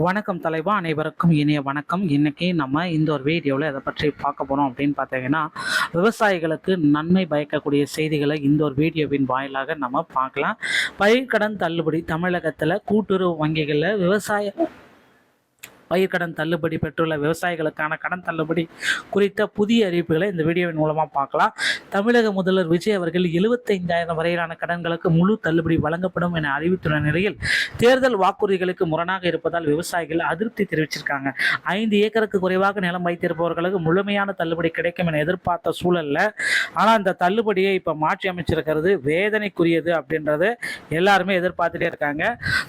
வணக்கம் தலைவா, அனைவருக்கும் இனிய வணக்கம். இன்னைக்கு நம்ம இந்த ஒரு வீடியோவில் எதை பற்றி பார்க்க போகிறோம் அப்படின்னு பார்த்தீங்கன்னா, விவசாயிகளுக்கு நன்மை பயக்கக்கூடிய செய்திகளை இந்த ஒரு வீடியோவின் வாயிலாக நம்ம பார்க்கலாம். பயிர்க்கடன் தள்ளுபடி தமிழகத்தில் கூட்டுறவு வங்கிகளில் பயிர்க்கடன் தள்ளுபடி பெற்றுள்ள விவசாயிகளுக்கான கடன் தள்ளுபடி குறித்த புதிய அறிவிப்புகளை இந்த வீடியோவின் மூலமாக பார்க்கலாம். தமிழக முதல்வர் விஜய் அவர்கள் 75,000 வரையிலான கடன்களுக்கு முழு தள்ளுபடி வழங்கப்படும் என அறிவித்துள்ள நிலையில் தேர்தல் வாக்குறுதிகளுக்கு முரணாக இருப்பதால் விவசாயிகள் அதிருப்தி தெரிவிச்சிருக்காங்க. 5 ஏக்கருக்கு குறைவாக நிலம் வைத்திருப்பவர்களுக்கு முழுமையான தள்ளுபடி கிடைக்கும் என எதிர்பார்த்த சூழல்ல ஆனால் இந்த தள்ளுபடியை இப்போ மாற்றி அமைச்சிருக்கிறது வேதனைக்குரியது அப்படின்றது எல்லாருமே எதிர்பார்த்துட்டே இருக்காங்க.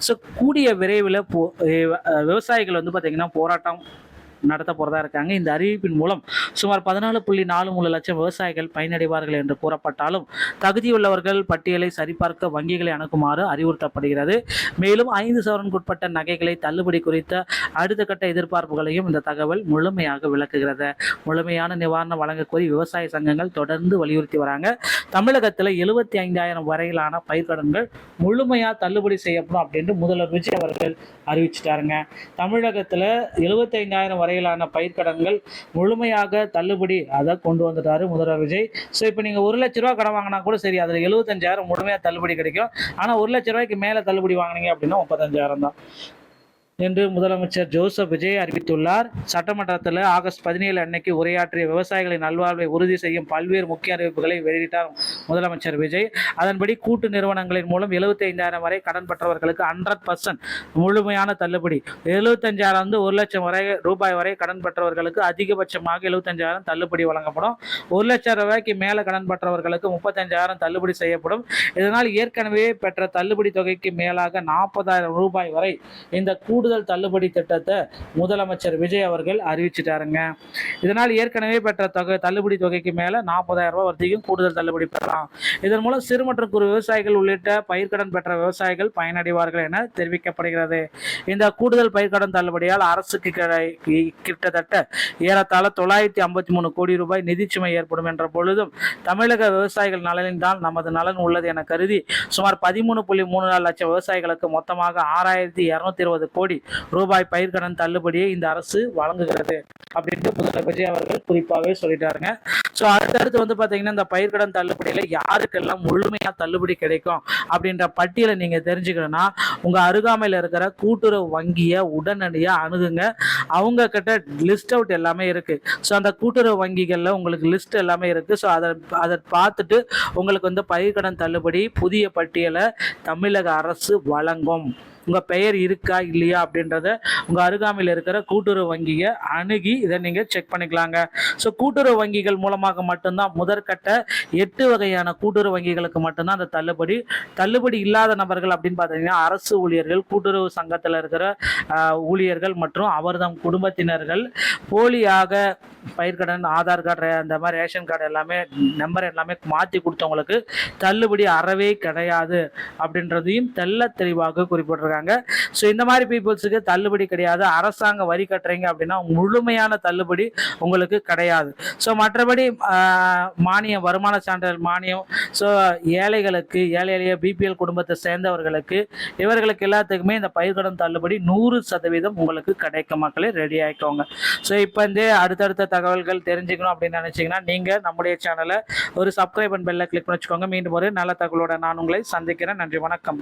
ஸோ கூடிய விரைவில் விவசாயிகள் பார்த்தீங்கன்னா போராட்டம் நடத்த போறதா இருக்காங்க. இந்த அறிவிப்பின் மூலம் சுமார் 14.43 லட்சம் விவசாயிகள் பயனடைவார்கள் என்று கூறப்பட்டாலும் தகுதியுள்ளவர்கள் பட்டியலை சரிபார்க்க வங்கிகளை அணுகுமாறு அறிவுறுத்தப்படுகிறது. மேலும் 5 சவரனுக்குட்பட்ட நகைகளை தள்ளுபடி குறித்த அடுத்த கட்ட எதிர்பார்ப்புகளையும் இந்த தகவல் முழுமையாக விளக்குகிறது. முழுமையான நிவாரணம் வழங்க கோரி விவசாய சங்கங்கள் தொடர்ந்து வலியுறுத்தி வராங்க. தமிழகத்தில் 75,000 வரையிலான பயிர்க்கடன்கள் முழுமையா தள்ளுபடி செய்யப்படும் அப்படின்னு முதல்வர் விஜய் அவர்கள் அறிவிச்சிட்டாருங்க. தமிழகத்தில் 75,000 வரையிலான பயிர்க்கடன்கள் முழுமையாக தள்ளுபடி அதை கொண்டு வந்துட்டாரு முதல்வர் விஜய். ஸோ இப்போ நீங்கள் 1 லட்ச ரூபா கடன் வாங்கினா கூட சரி, அதில் 75,000 முழுமையாக தள்ளுபடி கிடைக்கும். ஆனால் 1 லட்ச ரூபாய்க்கு மேலே தள்ளுபடி வாங்கினீங்க அப்படின்னா 35,000 தான் என்று முதலமைச்சர் ஜோசப் விஜய் அறிவித்துள்ளார். சட்டமன்றத்தில் ஆகஸ்ட் 17 அன்னைக்கு உரையாற்றிய விவசாயிகளின் நல்வாழ்வை உறுதி செய்யும் பல்வேறு முக்கிய அறிவிப்புகளை வெளியிட்டார் முதலமைச்சர் விஜய். அதன்படி கூட்டு நிறுவனங்களின் மூலம் 75,000 வரை கடன் பெற்றவர்களுக்கு 100% முழுமையான தள்ளுபடி, 75,000 1 லட்சம் ரூபாய் வரை கடன் பெற்றவர்களுக்கு அதிகபட்சமாக 75,000 தள்ளுபடி வழங்கப்படும். 1 லட்சம் ரூபாய்க்கு மேலே கடன் பெற்றவர்களுக்கு 35,000 தள்ளுபடி செய்யப்படும். இதனால் ஏற்கனவே பெற்ற தள்ளுபடி தொகைக்கு மேலாக 40,000 ரூபாய் வரை இந்த கூடுதல் தள்ளுபடி திட்டத்தை முதலமைச்சர் விஜய் அவர்கள் அறிவிச்சிட்டாருங்க. இதனால் ஏற்கனவே பெற்ற தள்ளுபடி தொகைக்கு மேல 40,000 ரூபாய் வரைக்கும் கூடுதல் தள்ளுபடி பெறலாம். இதன் மூலம் சிறு மற்றும் குறு விவசாயிகள் உள்ளிட்ட பயிர்க்கடன் பெற்ற விவசாயிகள் பயனடைவார்கள் என தெரிவிக்கப்படுகிறது. இந்த கூடுதல் பயிர்க்கடன் தள்ளுபடியால் அரசுக்கு கிட்டத்தட்ட ஏறத்தாழ 953 கோடி ரூபாய் நிதிச்சுமை ஏற்படும் என்ற பொழுதும் தமிழக விவசாயிகள் நலனில் தான் நமது நலன் உள்ளது என கருதி சுமார் 13.34 லட்சம் விவசாயிகளுக்கு மொத்தமாக 6,220 கோடி ரூபாய் பயிர்க்கடன் தள்ளுபடியை இந்த அரசு வழங்குகிறது அப்படின்ட்டு முதல்வர் விஜய் அவர்கள் குறிப்பாகவே சொல்லிட்டாருங்க. ஸோ அடுத்தடுத்து பார்த்தீங்கன்னா இந்த பயிர்க்கடன் தள்ளுபடியில் யாருக்கெல்லாம் முழுமையாக தள்ளுபடி கிடைக்கும் அப்படின்ற பட்டியலை நீங்கள் தெரிஞ்சுக்கணும்னா உங்கள் அருகாமையில் இருக்கிற கூட்டுறவு வங்கியை உடனடியாக அணுகுங்க. அவங்க கிட்ட லிஸ்ட் அவுட் எல்லாமே இருக்குது. ஸோ அந்த கூட்டுறவு வங்கிகளில் உங்களுக்கு லிஸ்ட் எல்லாமே இருக்குது. ஸோ அதை பார்த்துட்டு உங்களுக்கு பயிர்க்கடன் தள்ளுபடி புதிய பட்டியலை தமிழக அரசு வழங்கும். உங்கள் பெயர் இருக்கா இல்லையா அப்படின்றத உங்கள் அருகாமையில் இருக்கிற கூட்டுறவு வங்கியை அணுகி இதை நீங்கள் செக் பண்ணிக்கலாங்க. ஸோ கூட்டுறவு வங்கிகள் மூலமாக மட்டும்தான் முதற்கட்ட 8 வகையான கூட்டுறவு வங்கிகளுக்கு மட்டும்தான் அந்த தள்ளுபடி இல்லாத நபர்கள் அப்படின்னு பார்த்தீங்கன்னா அரசு ஊழியர்கள், கூட்டுறவு சங்கத்தில் இருக்கிற ஊழியர்கள் மற்றும் அவர்தம் குடும்பத்தினர்கள், போலியாக பயிர்க்கடன் ஆதார் கார்டு அந்த மாதிரி ரேஷன் கார்டு எல்லாமே நம்பர் எல்லாமே மாற்றி கொடுத்தவங்களுக்கு தள்ளுபடி அறவே கிடையாது அப்படின்றதையும் தெல்ல தெளிவாக குறிப்பிட்டிருக்காங்க. ஸோ இந்த மாதிரி பீப்புள்ஸுக்கு தள்ளுபடி கிடையாது. அரசாங்க வரி கட்டுறீங்க அப்படின்னா முழுமையான தள்ளுபடி உங்களுக்கு கிடையாது. ஸோ மற்றபடி மானியம், வருமான சான்றிதழ் மானியம், ஸோ ஏழைகளுக்கு, எளிய பிபிஎல் குடும்பத்தை சேர்ந்தவர்களுக்கு, இவர்களுக்கு எல்லாத்துக்குமே இந்த பயிர்க்கடன் தள்ளுபடி 100% உங்களுக்கு கிடைக்கும். மக்களே ரெடி ஆகிக்கோங்க. ஸோ இப்போ அடுத்தடுத்த தகவல்கள் தெரிஞ்சுக்கணும் அப்படின்னு நினைச்சீங்கன்னா நீங்கள் நம்முடைய சேனலை ஒரு சப்ஸ்கிரைப் அண்ட் பெல்லை கிளிக் பண்ணி வச்சுக்கோங்க. மீண்டும் ஒரு நல்ல தகவலோட நான் உங்களை சந்திக்கிறேன். நன்றி, வணக்கம்.